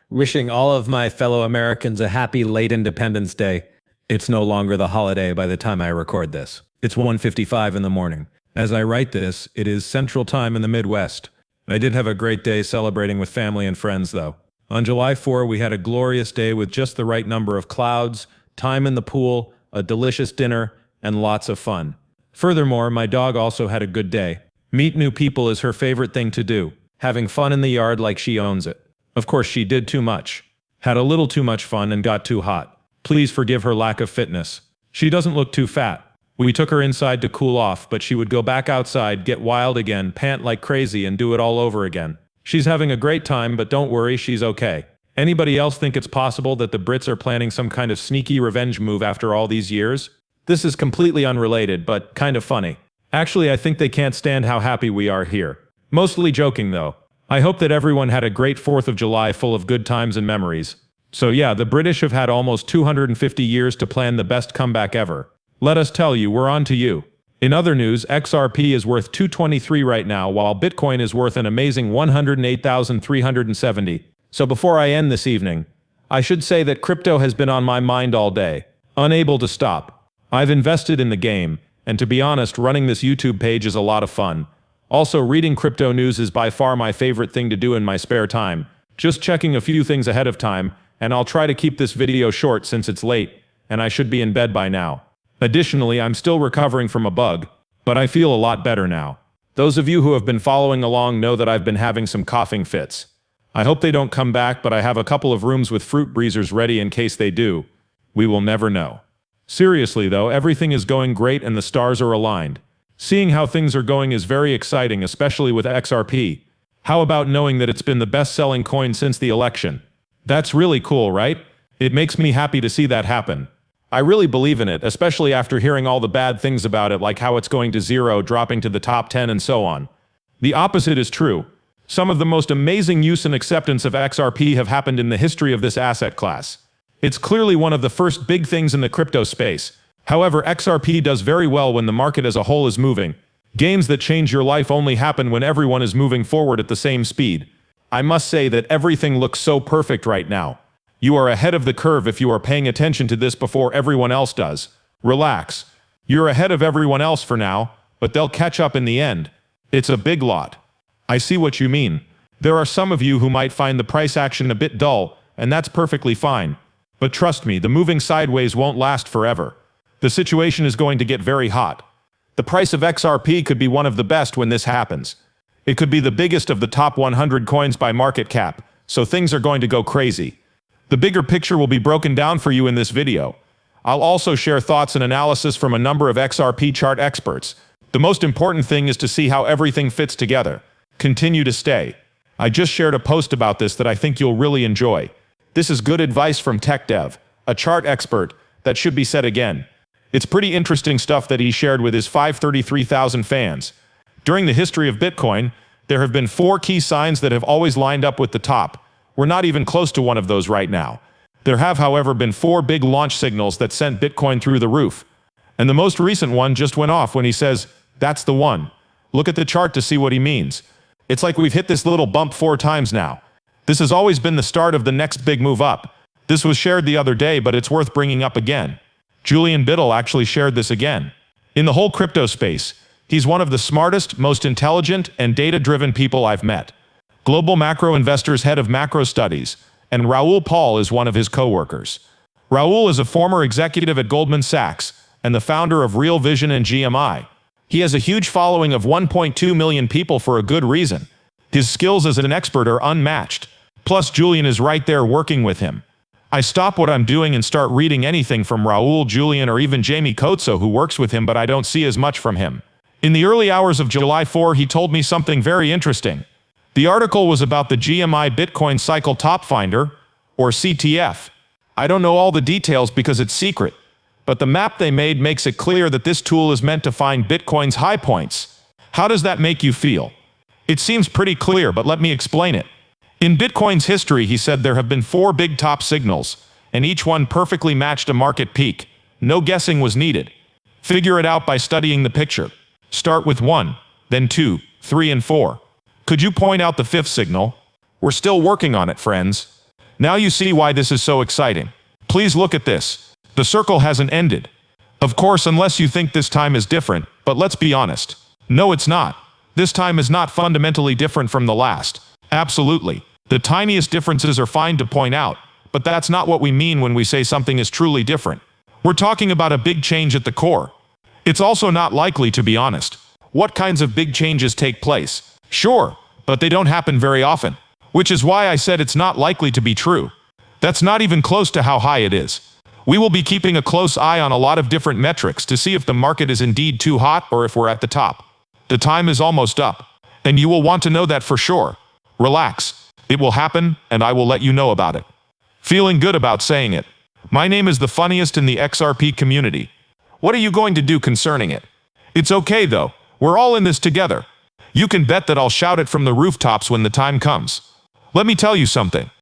wishing all of my fellow Americans a happy late Independence Day. It's no longer the holiday by the time I record this. It's 1:55 in the morning. As I write this, it is Central Time in the Midwest. I did have a great day celebrating with family and friends, though. On July 4, we had a glorious day with just the right number of clouds, time in the pool, a delicious dinner, and lots of fun. Furthermore, my dog also had a good day. Meet new people is her favorite thing to do, having fun in the yard like she owns it. Of course, she did too much. Had a little too much fun and got too hot. Please forgive her lack of fitness. She doesn't look too fat. We took her inside to cool off, but she would go back outside, get wild again, pant like crazy, and do it all over again. She's having a great time, but don't worry, she's okay. Anybody else think it's possible that the Brits are planning some kind of sneaky revenge move after all these years? This is completely unrelated, but kind of funny. Actually, I think they can't stand how happy we are here. Mostly joking, though. I hope that everyone had a great 4th of July full of good times and memories. So yeah, the British have had almost 250 years to plan the best comeback ever. Let us tell you, we're on to you. In other news, XRP is worth 223 right now, while Bitcoin is worth an amazing 108,370. So before I end this evening, I should say that crypto has been on my mind all day, unable to stop. I've invested in the game, and to be honest, running this YouTube page is a lot of fun. Also, reading crypto news is by far my favorite thing to do in my spare time. Just checking a few things ahead of time, and I'll try to keep this video short since it's late, and I should be in bed by now. Additionally, I'm still recovering from a bug, but I feel a lot better now. Those of you who have been following along know that I've been having some coughing fits. I hope they don't come back, but I have a couple of rooms with fruit breezers ready in case they do. We will never know. Seriously though, everything is going great and the stars are aligned. Seeing how things are going is very exciting, especially with XRP. How about knowing that it's been the best-selling coin since the election? That's really cool, right? It makes me happy to see that happen. I really believe in it, especially after hearing all the bad things about it, like how it's going to zero, dropping to the top 10 and so on. The opposite is true. Some of the most amazing use and acceptance of XRP have happened in the history of this asset class. It's clearly one of the first big things in the crypto space. However, XRP does very well when the market as a whole is moving. Games that change your life only happen when everyone is moving forward at the same speed. I must say that everything looks so perfect right now. You are ahead of the curve if you are paying attention to this before everyone else does. Relax. You're ahead of everyone else for now, but they'll catch up in the end. It's a big lot. I see what you mean. There are some of you who might find the price action a bit dull, and that's perfectly fine. But trust me, the moving sideways won't last forever. The situation is going to get very hot. The price of XRP could be one of the best when this happens. It could be the biggest of the top 100 coins by market cap, so things are going to go crazy. The bigger picture will be broken down for you in this video. I'll also share thoughts and analysis from a number of XRP chart experts. The most important thing is to see how everything fits together. Continue to stay. I just shared a post about this that I think you'll really enjoy. This is good advice from TechDev, a chart expert, that should be said again. It's pretty interesting stuff that he shared with his 533,000 fans. During the history of Bitcoin, there have been 4 key signs that have always lined up with the top. We're not even close to one of those right now. There have, however, been 4 big launch signals that sent Bitcoin through the roof. And the most recent one just went off when he says, "That's the one." Look at the chart to see what he means. It's like we've hit this little bump 4 times now. This has always been the start of the next big move up. This was shared the other day, but it's worth bringing up again. Julian Biddle actually shared this again. In the whole crypto space, he's one of the smartest, most intelligent, and data-driven people I've met. Global Macro Investors head of macro studies, and Raoul Paul is one of his co-workers. Raoul is a former executive at Goldman Sachs, and the founder of Real Vision and GMI. He has a huge following of 1.2 million people for a good reason. His skills as an expert are unmatched. Plus, Julian is right there working with him. I stop what I'm doing and start reading anything from Raoul, Julian, or even Jamie Kotso, who works with him, but I don't see as much from him. In the early hours of July 4, he told me something very interesting. The article was about the GMI Bitcoin Cycle Top Finder, or CTF. I don't know all the details because it's secret, but the map they made makes it clear that this tool is meant to find Bitcoin's high points. How does that make you feel? It seems pretty clear, but let me explain it. In Bitcoin's history, he said there have been 4 big top signals, and each one perfectly matched a market peak. No guessing was needed. Figure it out by studying the picture. Start with 1, then 2, 3, and 4. Could you point out the 5th signal? We're still working on it, friends. Now you see why this is so exciting. Please look at this. The circle hasn't ended. Of course, unless you think this time is different, but let's be honest. No, it's not. This time is not fundamentally different from the last. Absolutely. The tiniest differences are fine to point out, but that's not what we mean when we say something is truly different. We're talking about a big change at the core. It's also not likely, to be honest. What kinds of big changes take place? Sure, but they don't happen very often. Which is why I said it's not likely to be true. That's not even close to how high it is. We will be keeping a close eye on a lot of different metrics to see if the market is indeed too hot or if we're at the top. The time is almost up, and you will want to know that for sure. Relax. It will happen, and I will let you know about it. Feeling good about saying it. My name is the funniest in the XRP community. What are you going to do concerning it? It's okay though. We're all in this together. You can bet that I'll shout it from the rooftops when the time comes. Let me tell you something.